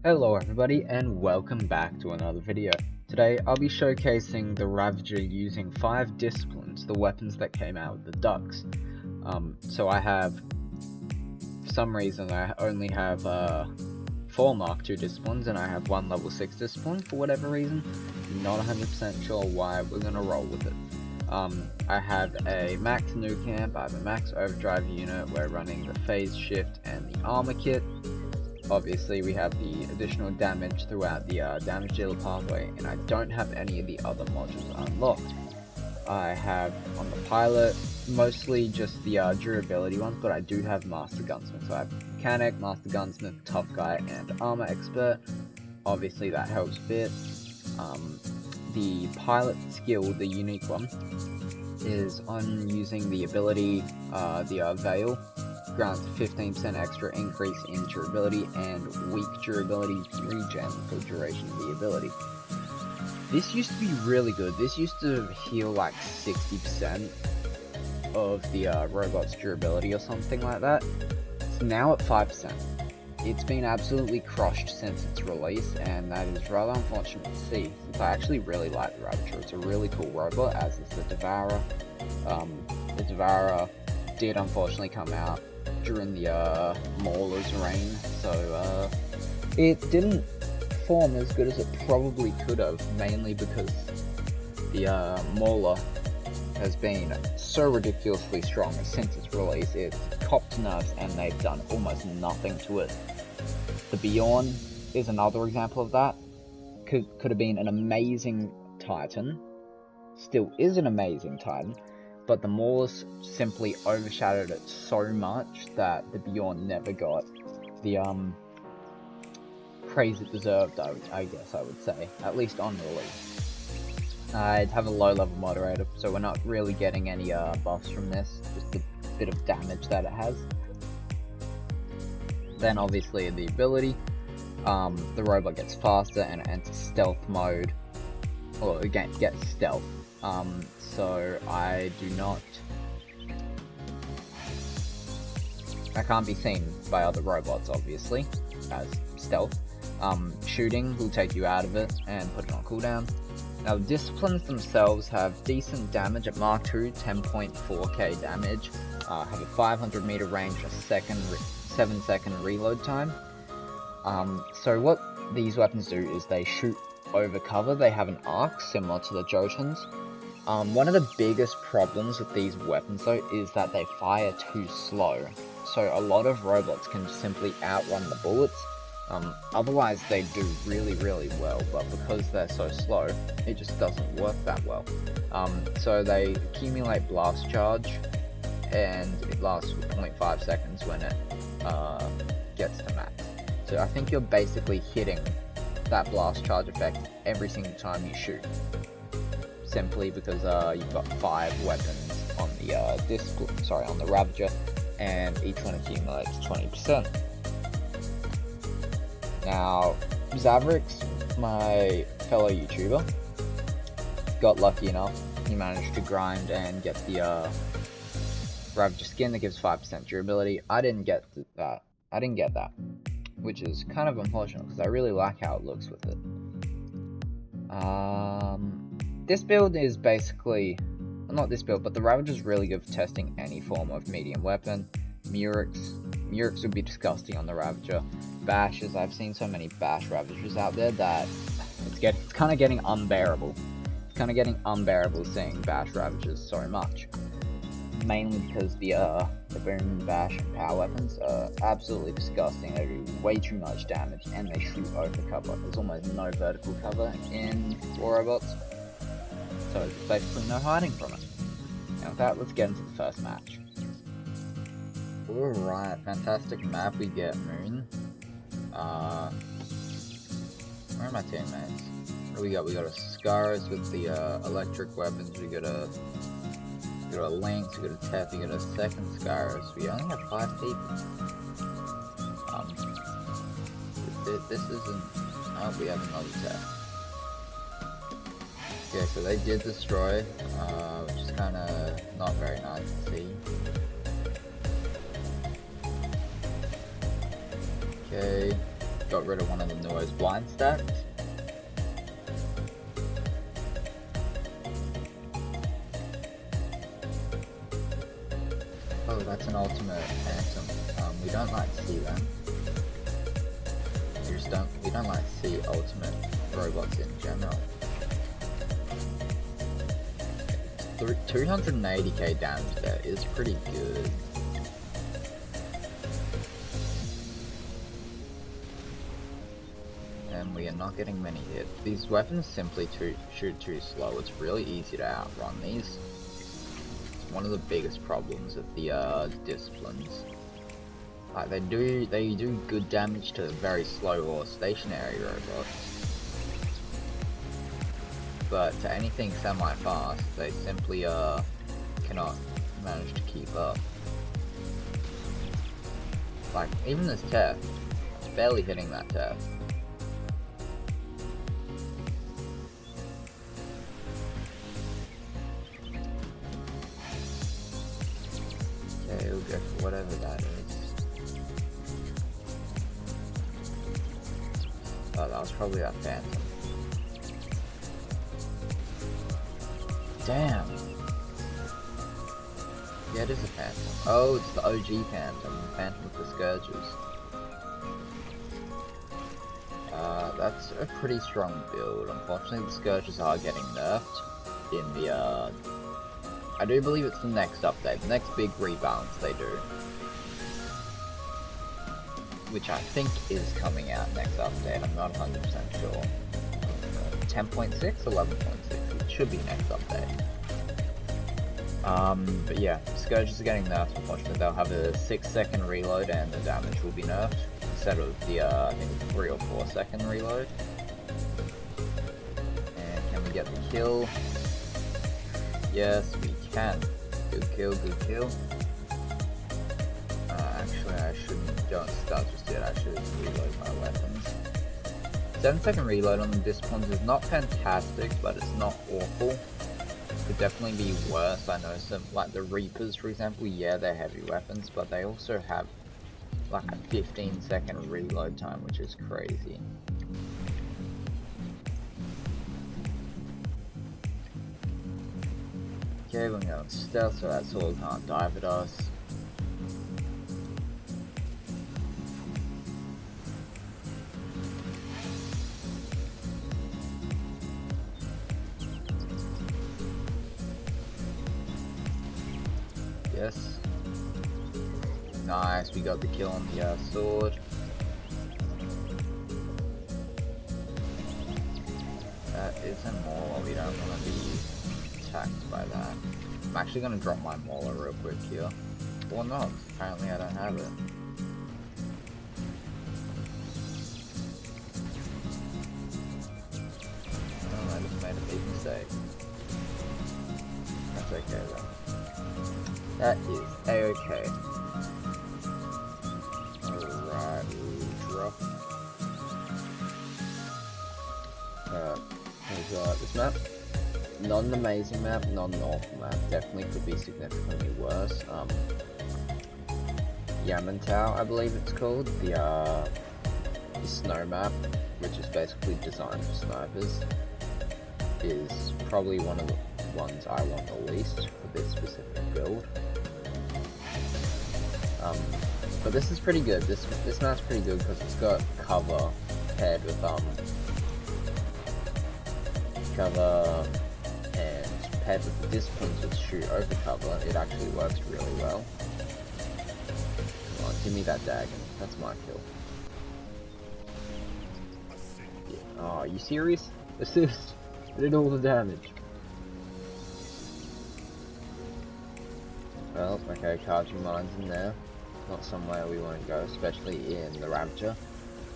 Hello everybody and welcome back to another video. Today I'll be showcasing the Ravager using 5 disciplines, the weapons that came out with the ducks. So I have, for some reason I only have 4 Mark II disciplines and I have 1 level 6 discipline for whatever reason. Not 100% sure why, we're gonna roll with it. I have a max nuke amp, I have a max overdrive unit, we're running the phase shift and the armor kit. Obviously we have the additional damage throughout the damage dealer pathway, and I don't have any of the other modules unlocked. I have on the pilot mostly just the durability ones, but I do have Master Gunsmith. So I have Mechanic, Master Gunsmith, Tough Guy, and Armor Expert. Obviously that helps a bit. The pilot skill, the unique one, is on using the ability, the Veil. Grants 15% extra increase in durability and weak durability regen for the duration of the ability. This used to be really good. This used to heal like 60% of the robot's durability or something like that. It's now at 5%. It's been absolutely crushed since its release, and that is rather unfortunate to see, since I actually really like the Ravager. It's a really cool robot, as is the Devourer. The Devourer did unfortunately come out during the Mauler's reign, so it didn't perform as good as it probably could have, mainly because the Mauler has been so ridiculously strong since its release. It's copped nerfs and they've done almost nothing to it. The Bjorn is another example of that. Could have been an amazing Titan, still is an amazing Titan, but the Maulers simply overshadowed it so much that the Bjorn never got the praise it deserved, I guess I would say, at least on release. I'd have a low level moderator, so we're not really getting any buffs from this, just the bit of damage that it has. Then obviously the ability, the robot gets faster and it enters stealth mode, or again gets stealth. So I can't be seen by other robots, obviously, as stealth. Shooting will take you out of it and put it on cooldown. Now the disciplines themselves have decent damage at Mark II, 10.4k damage, have a 500 meter range, a 7 second reload time. So what these weapons do is they shoot over cover. They have an arc similar to the Jotuns. One of the biggest problems with these weapons though is that they fire too slow, so a lot of robots can simply outrun the bullets. Otherwise they do really well, but because they're so slow, it just doesn't work that well. So they accumulate blast charge, and it lasts for 0.5 seconds when it gets to max. So I think you're basically hitting that blast charge effect every single time you shoot, simply because you've got 5 weapons on the on the Ravager, and each one accumulates 20%. Now, Zavrix, my fellow YouTuber, got lucky enough. He managed to grind and get the Ravager skin that gives 5% durability. I didn't get that. Which is kind of unfortunate because I really like how it looks with it. This build is basically, well, not this build, but the Ravager is really good for testing any form of medium weapon. Murex would be disgusting on the Ravager. Bashes, I've seen so many Bash Ravagers out there that it's kind of getting unbearable. It's kind of getting unbearable seeing Bash Ravagers so much. Mainly because the boom, bash, and power weapons are absolutely disgusting. They do way too much damage and they shoot over cover. There's almost no vertical cover in war robots, so there's basically no hiding from it. Now with that, let's get into the first match. Alright, fantastic map we get, Moon. Where are my teammates? What do we got? We got a Scaris with the electric weapons. We got a Lynx, we got a Teth, we got a second Scaris. We only have 5 people. This isn't... Oh, we have another Teth. Okay, so they did destroy, which is kind of not very nice to see. Okay, got rid of one of the newest blind stacks. Oh, that's an ultimate phantom. We don't like to see them. We don't like to see ultimate robots in general. 280k damage there is pretty good. And we are not getting many hits. These weapons simply shoot too slow. It's really easy to outrun these. It's one of the biggest problems of the disciplines. Like they do good damage to very slow or stationary robots. But to anything semi-fast, they simply cannot manage to keep up. Like even this Tef, it's barely hitting that Tef. Okay, we'll go for whatever that is. Oh, that was probably that phantom. Damn. Yeah, it is a phantom. Oh, it's the OG phantom. Phantom with the scourges. That's a pretty strong build. Unfortunately, the scourges are getting nerfed in the, I do believe it's the next update. The next big rebalance they do. Which I think is coming out next update. I'm not 100% sure. 10.6? 11.6? It should be next update. But yeah, Scourges are getting nerfed, unfortunately. They'll have a 6-second reload and the damage will be nerfed instead of the, I think 3 or 4 second reload. And can we get the kill? Yes, we can. Good kill, good kill. Actually, I shouldn't, don't start just yet. I should reload my weapons. 7-second reload on the disciplines is not fantastic, but it's not awful. Could definitely be worse. I know some, like the Reapers, for example, yeah, they're heavy weapons, but they also have like a 15-second reload time, which is crazy. Okay, we're going stealth, so that sword can't dive at us. Yes. Nice, we got the kill on the sword. That is a mauler, we don't want to be attacked by that. I'm actually going to drop my mauler real quick here. Or not, apparently I don't have it. Oh, I just made a big mistake. That's okay though. That is a-okay. Alright, we'll drop. There's this map. Not an amazing map, not an awful map. Definitely could be significantly worse. Yamantau, I believe it's called. The snow map, which is basically designed for snipers, is probably one of the ones I want the least for this specific build. But this is pretty good. This map's pretty good because it's got cover paired with cover and paired with the disciplines with shoot over cover. It actually works really well. Come on, give me that dagon. That's my kill. Yeah. Oh, are you serious? Assist. I did all the damage. Well, okay, charging mines in there. Not somewhere we want to go, especially in the Ravager.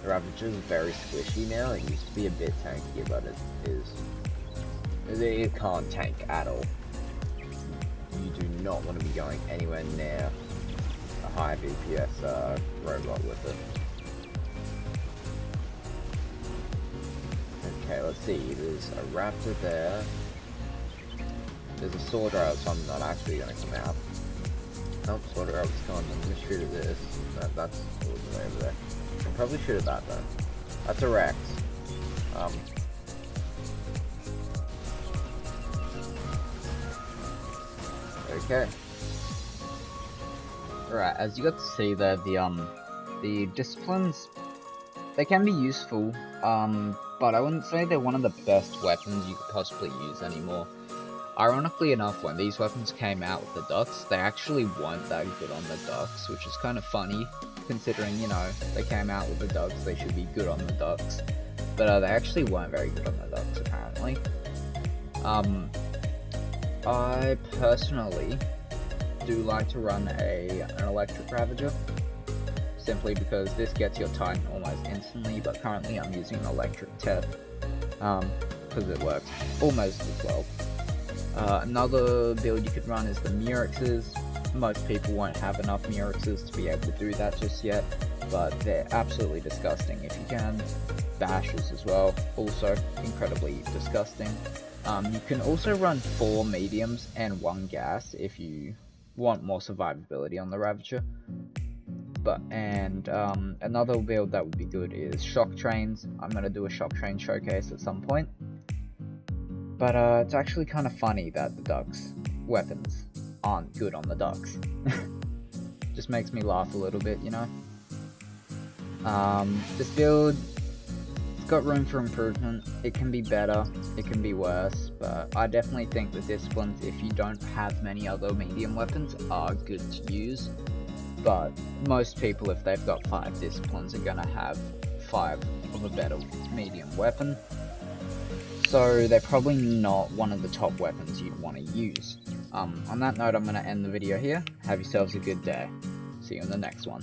The Ravager is very squishy now. It used to be a bit tankier, but it is. It can't tank at all. You do not want to be going anywhere near a high DPS robot with it. Okay, let's see. There's a raptor there. There's a sword rail, so I'm not actually going to come out. Oh, sword rail was gone. I'm going to shoot at this. That's all the way over there. I can probably shoot at that though. That's a Rex. Okay. Right, as you got to see there, the disciplines, they can be useful, but I wouldn't say they're one of the best weapons you could possibly use anymore. Ironically enough, when these weapons came out with the ducks, they actually weren't that good on the ducks, which is kind of funny, considering, you know, they came out with the ducks, they should be good on the ducks. But they actually weren't very good on the ducks, apparently. I personally do like to run an electric Ravager, simply because this gets your Titan almost instantly, but currently I'm using an electric Teth, because it works almost as well. Another build you could run is the Murexes. Most people won't have enough Murexes to be able to do that just yet, but they're absolutely disgusting if you can. Bashes as well, also incredibly disgusting. You can also run 4 mediums and 1 gas if you want more survivability on the Ravager. Another build that would be good is shock trains. I'm gonna do a shock train showcase at some point. But it's actually kind of funny that the ducks weapons aren't good on the ducks. Just makes me laugh a little bit, you know. This build, it's got room for improvement. It can be better, it can be worse, but I definitely think the disciplines, if you don't have many other medium weapons, are good to use. But most people, if they've got 5 disciplines, are gonna have 5 of a better medium weapon. So they're probably not one of the top weapons you'd want to use. On that note, I'm going to end the video here. Have yourselves a good day. See you in the next one.